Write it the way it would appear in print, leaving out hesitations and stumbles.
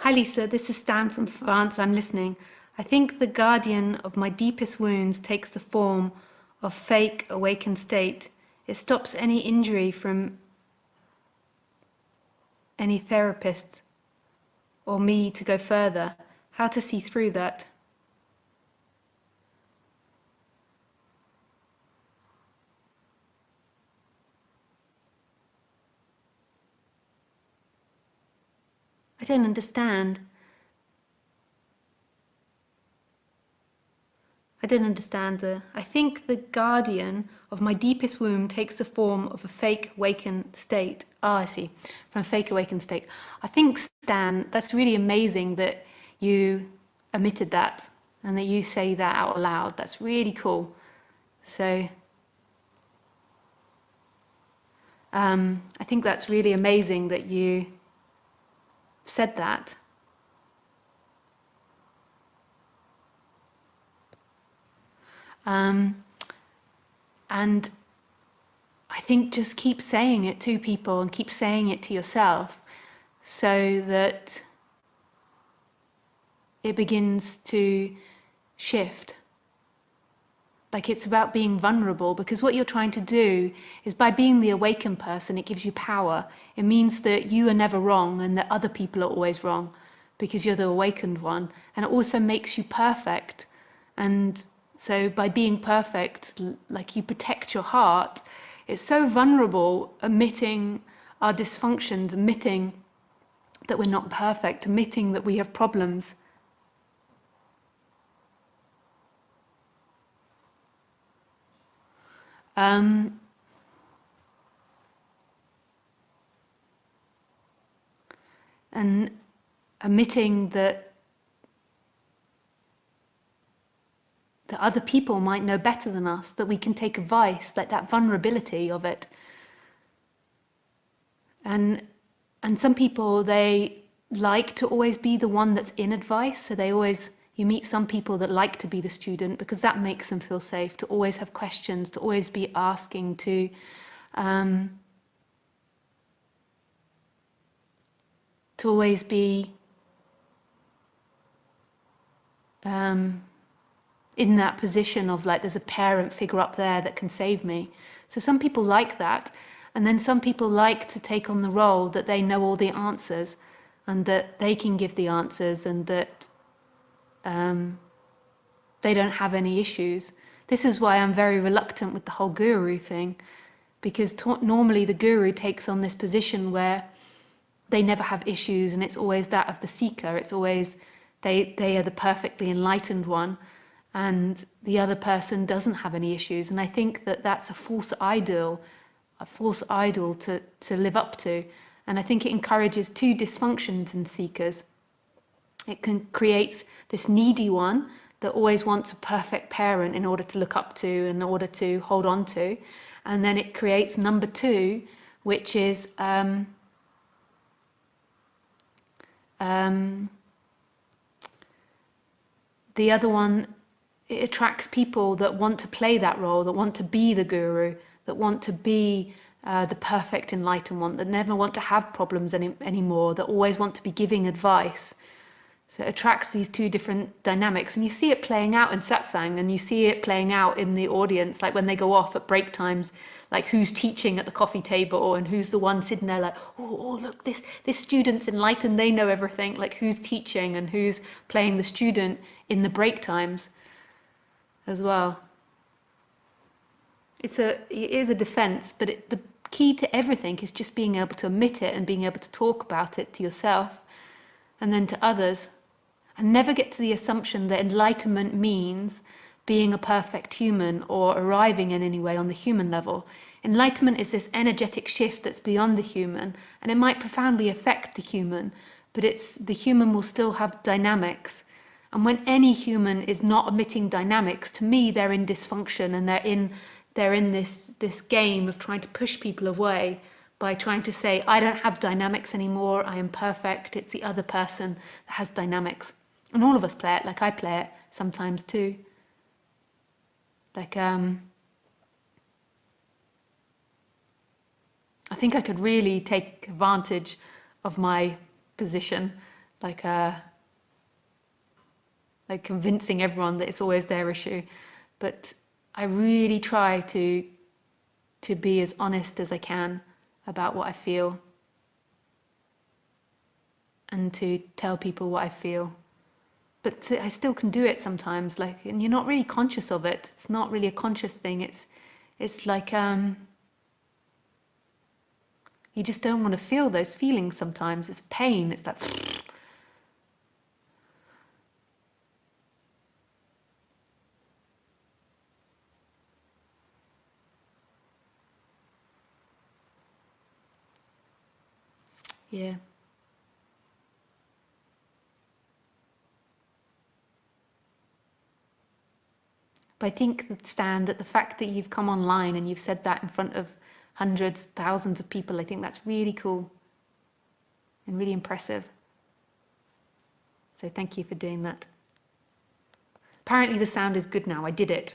Hi Lisa, this is Stan from France. I'm listening. I think the guardian of my deepest wounds takes the form of fake awakened state. It stops any injury from any therapist or me to go further. How to see through that? I don't understand. I think the guardian of my deepest wound takes the form of a fake awakened state. I see. From fake awakened state. I think, Stan, that's really amazing that you omitted that and that you say that out loud. That's really cool. So, I think that's really amazing that you said that. And I think just keep saying it to people and keep saying it to yourself so that it begins to shift. Like it's about being vulnerable, because what you're trying to do is, by being the awakened person, it gives you power. It means that you are never wrong and that other people are always wrong because you're the awakened one. And it also makes you perfect. And so by being perfect, like you protect your heart. It's so vulnerable, admitting our dysfunctions, admitting that we're not perfect, admitting that we have problems. And admitting that other people might know better than us, that we can take advice, like that vulnerability of it. And some people, they like to always be the one that's in advice, so you meet some people that like to be the student because that makes them feel safe, to always have questions, to always be asking, to always be in that position of like, there's a parent figure up there that can save me. So some people like that. And then some people like to take on the role that they know all the answers and that they can give the answers and that they don't have any issues. This is why I'm very reluctant with the whole guru thing, because normally the guru takes on this position where they never have issues and it's always that of the seeker. It's always they are the perfectly enlightened one and the other person doesn't have any issues. And I think that that's a false ideal to live up to. And I think it encourages two dysfunctions in seekers. It creates this needy one that always wants a perfect parent in order to look up to, in order to hold on to. And then it creates number two, which is the other one. It attracts people that want to play that role, that want to be the guru, that want to be the perfect enlightened one, that never want to have problems anymore, that always want to be giving advice. So it attracts these two different dynamics. And you see it playing out in satsang, and you see it playing out in the audience, like when they go off at break times, like who's teaching at the coffee table and who's the one sitting there like, oh look, this student's enlightened, they know everything. Like who's teaching and who's playing the student in the break times as well. It is a defense, but the key to everything is just being able to admit it and being able to talk about it to yourself and then to others. And never get to the assumption that enlightenment means being a perfect human or arriving in any way on the human level. Enlightenment is this energetic shift that's beyond the human, and it might profoundly affect the human, but the human will still have dynamics. And when any human is not emitting dynamics, to me, they're in dysfunction, and they're in this game of trying to push people away by trying to say, I don't have dynamics anymore, I am perfect, it's the other person that has dynamics. And all of us play it, like I play it sometimes too. Like, I think I could really take advantage of my position like convincing everyone that it's always their issue. But I really try to be as honest as I can about what I feel, and to tell people what I feel. But I still can do it sometimes, like, and you're not really conscious of it. It's not really a conscious thing. It's like you just don't want to feel those feelings sometimes. It's pain. It's that. Yeah. But I think that, Stan, that the fact that you've come online and you've said that in front of hundreds, thousands of people, I think that's really cool and really impressive. So thank you for doing that. Apparently the sound is good now. I did it.